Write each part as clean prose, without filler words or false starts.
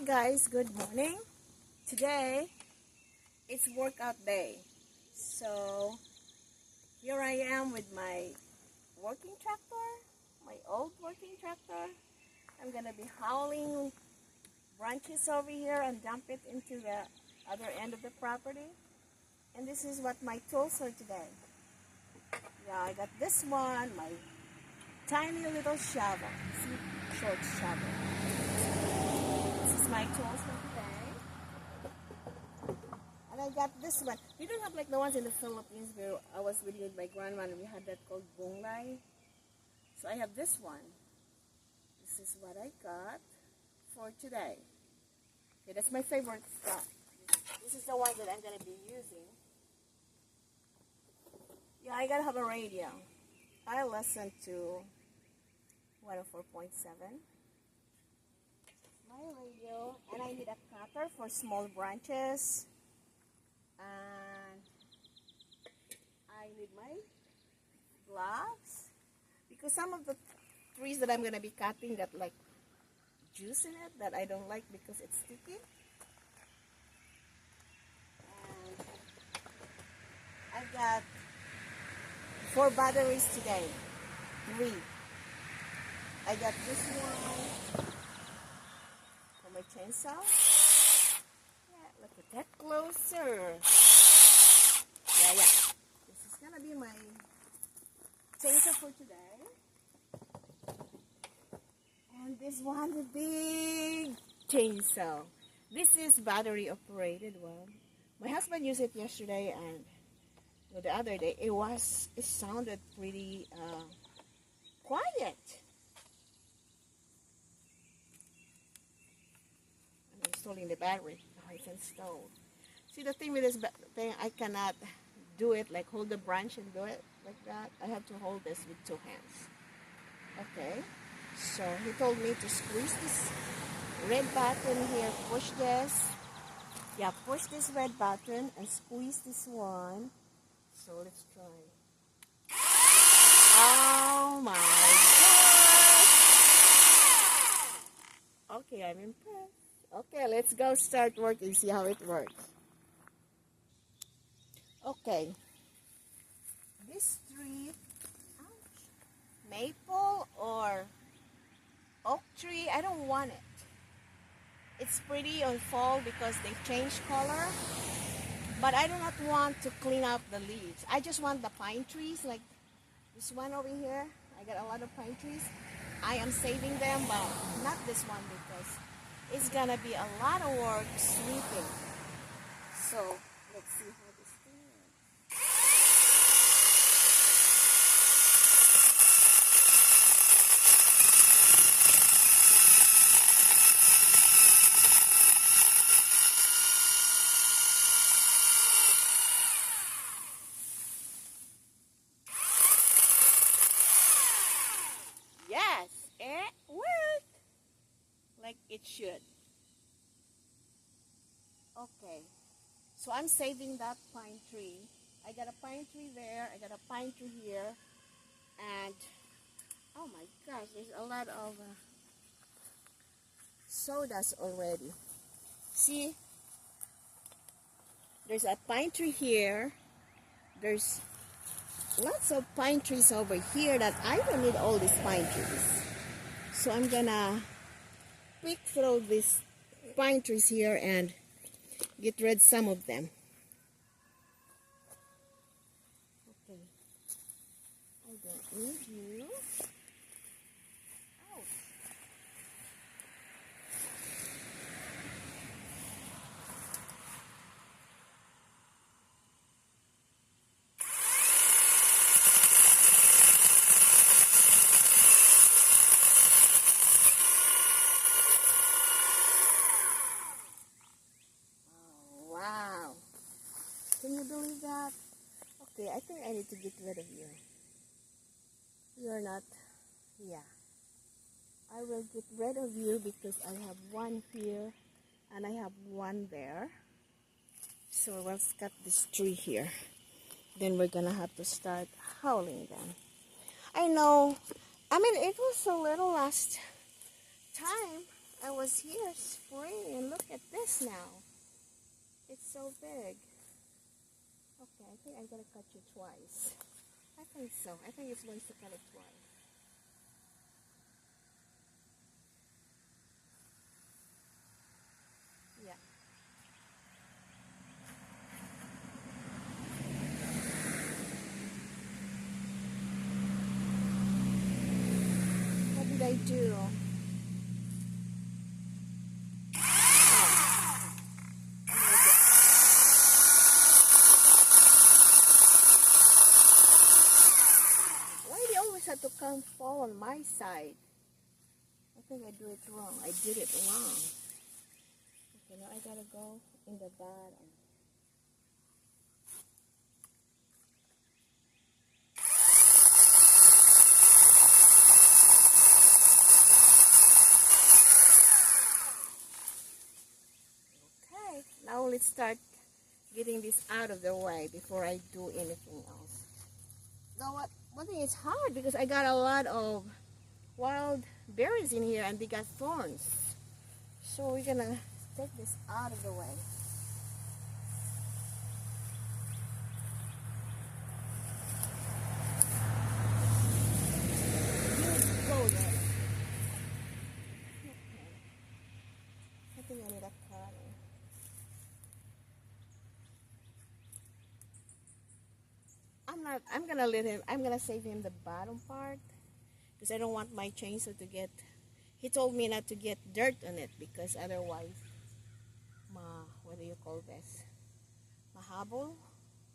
Hey guys, good morning. Today it's workout day. So here I am with my working tractor, my old working tractor. I'm gonna be hauling branches over here and dump it into the other end of the property. And this is what my tools are today. Yeah, I got this one, my tiny little shovel. See, short shovel. This is my tools for today. And I got this one. We don't have like the ones in the Philippines where I was with my grandma and we had that called bonglai. So I have this one. This is what I got for today. Okay, that's my favorite stuff. This is the one that I'm going to be using. Yeah, I gotta have a radio. I listen to 104.7. My radio, and I need a cutter for small branches. And I need my gloves because some of the trees that I'm gonna be cutting got like juice in it that I don't like because it's sticky. And I got 4 batteries today. 3. I got this one for my chainsaw. Yeah, look at that closer. Yeah. This is gonna be my chainsaw for today. And this one, the big chainsaw. This is battery operated one. My husband used it yesterday and the other day. It sounded pretty quiet. I'm installing the battery. Now it's installed. See, the thing with this thing, I cannot do it like hold the branch and do it like that. I have to hold this with 2 hands. Okay. So he told me to squeeze this red button here. Push this. Yeah, push this red button and squeeze this one. So let's try. Oh my gosh! Okay, I'm impressed. Okay, let's go start working, see how it works. Okay. This tree, maple or oak tree, I don't want it. It's pretty on fall because they change color. But I do not want to clean up the leaves. I just want the pine trees, like this one over here. I got a lot of pine trees. I am saving them, but not this one because it's gonna be a lot of work sweeping. So let's see how this goes. Yes, it worked like it should. Okay, so I'm saving that pine tree. I got a pine tree there, I got a pine tree here, and oh my gosh, there's a lot of sawdust already. See, there's a pine tree here, there's lots of pine trees over here that I don't need all these pine trees. So I'm gonna pick through these pine trees here and get rid some of them. Okay. I don't need you. Oh. Wow. Can you believe that? Okay, I think I need to get rid of you. You're not, yeah. I will get rid of you because I have one here and I have one there. So let's cut this tree here. Then we're gonna have to start hauling them. I know, I mean, it was a little last time I was here spring Look at this now. It's so big. Okay, I think I gotta cut you twice. I think so. I think it's going to cut it twice. Yeah. What did I do? Why do you always have to come fall on my side? I think I do it wrong. I did it wrong. Okay, now I gotta go in the bottom. Okay, now let's start getting this out of the way before I do anything else. Now one thing is hard because I got a lot of wild berries in here and they got thorns. So we're gonna take this out of the way. You go there. Okay. I think I need a cutter. I'm gonna save him the bottom part because I don't want my chainsaw to get, he told me not to get dirt on it because otherwise, what do you call this? Mahabol?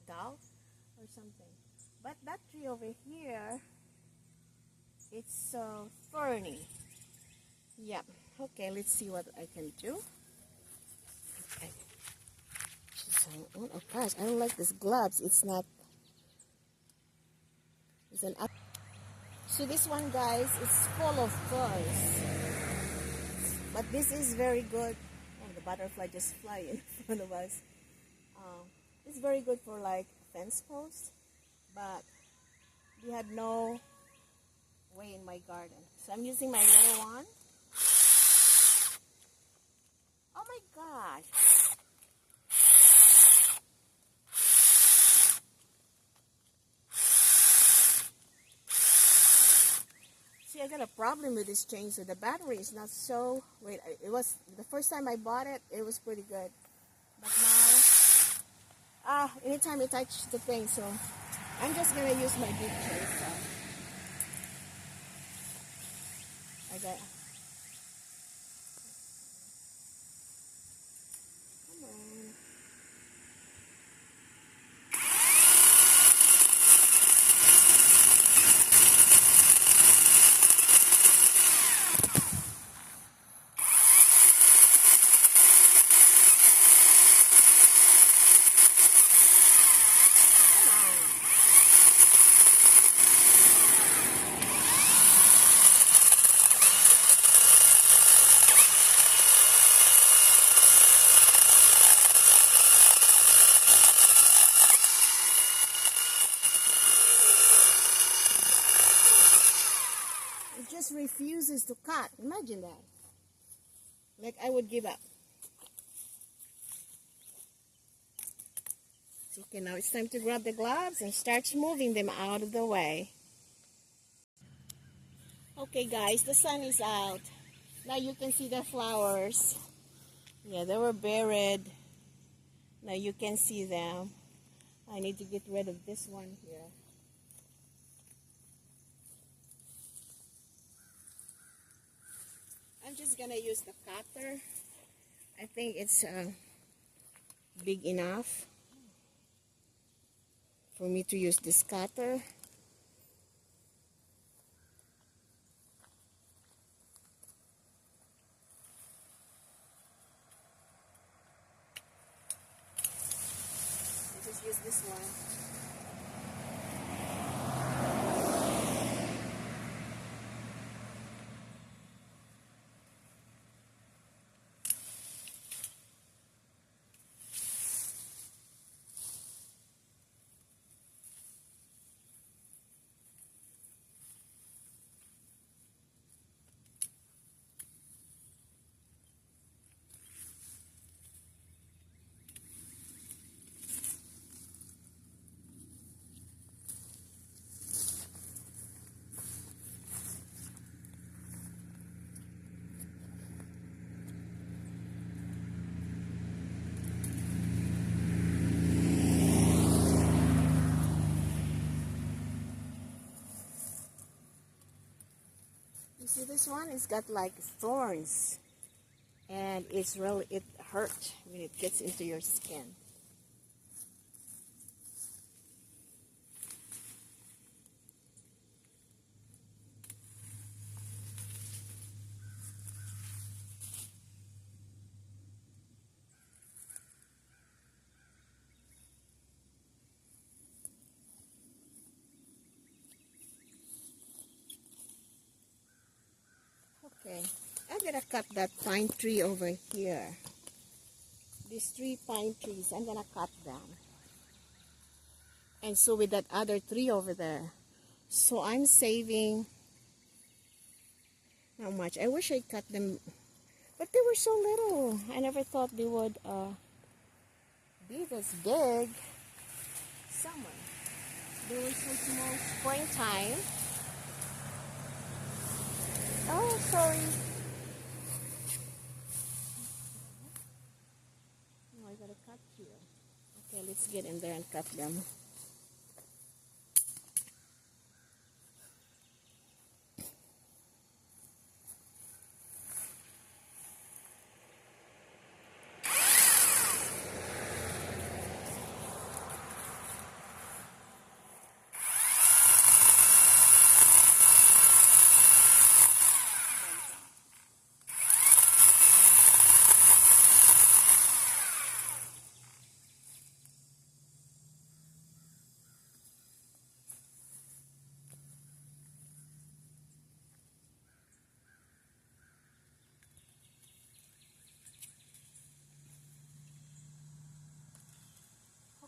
Dal? Or something. But that tree over here, it's so thorny. Yeah. Okay, let's see what I can do. Okay. Oh gosh, I don't like these gloves. It's not, it's an up. So this one, guys, is full of thorns. But this is very good. Oh, the butterfly just fly in front of us. It's very good for like fence posts. But we had no way in my garden. So I'm using my little one. Oh my gosh. See, I got a problem with this chainsaw. The battery is not so, wait, it was, the first time I bought it, it was pretty good. But now, anytime I touch the thing, so I'm just going to use my big chainsaw. I got, come on. It just refuses to cut. Imagine that. Like I would give up. Okay, now it's time to grab the gloves and start moving them out of the way. Okay guys, the sun is out. Now you can see the flowers. Yeah, they were buried. Now you can see them. I need to get rid of this one here. I'm just gonna use the cutter. I think it's big enough for me to use this cutter. I'll just use this one. this one is got like thorns, and it hurts when it gets into your skin. Okay, I'm gonna cut that pine tree over here. These 3 pine trees, I'm gonna cut them. And so with that other tree over there. So I'm saving, not much. I wish I cut them, but they were so little. I never thought they would be this big. Summer. They were so small. Springtime. Oh, sorry. No, I gotta cut here. Okay, let's get in there and cut them.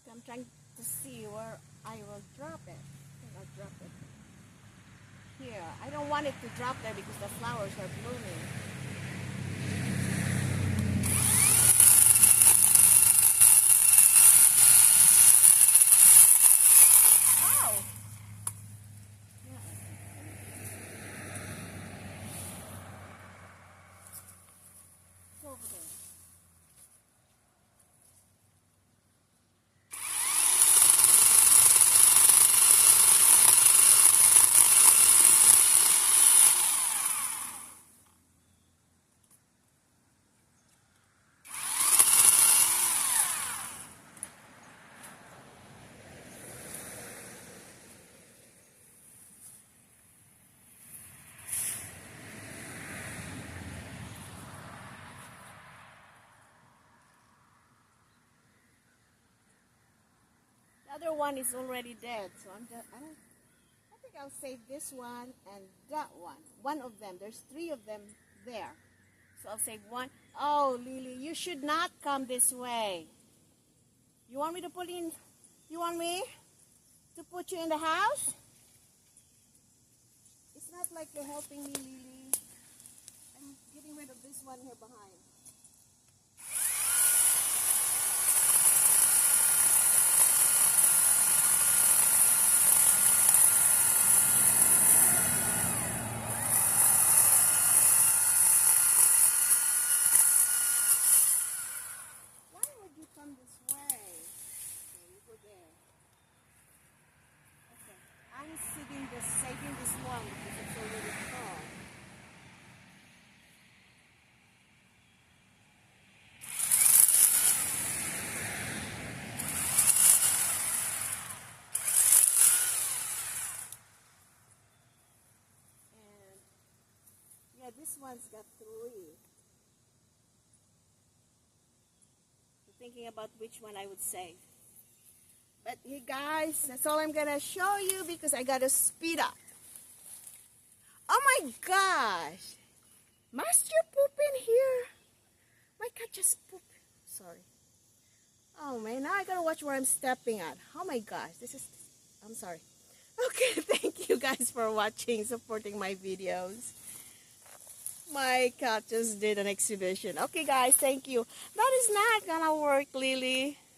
I'm trying to see where I will drop it. I think I'll drop it here. I don't want it to drop there because the flowers are blooming. Oh! Yeah. It's over there. The other one is already dead, so I think I'll save this one and that one. One of them. There's 3 of them there. So I'll save one. Oh, Lily, you should not come this way. You want me to put in, you want me to put you in the house? It's not like you're helping me, Lily. I'm getting rid of this one here behind. Saving this one because it's already tall. And yeah, this one's got 3. So thinking about which one I would save. But hey guys, that's all I'm gonna show you because I gotta speed up. Oh my gosh! Master poop in here. My cat just pooped. Sorry. Oh man, now I gotta watch where I'm stepping at. Oh my gosh, I'm sorry. Okay, thank you guys for watching, supporting my videos. My cat just did an exhibition. Okay guys, thank you. That is not gonna work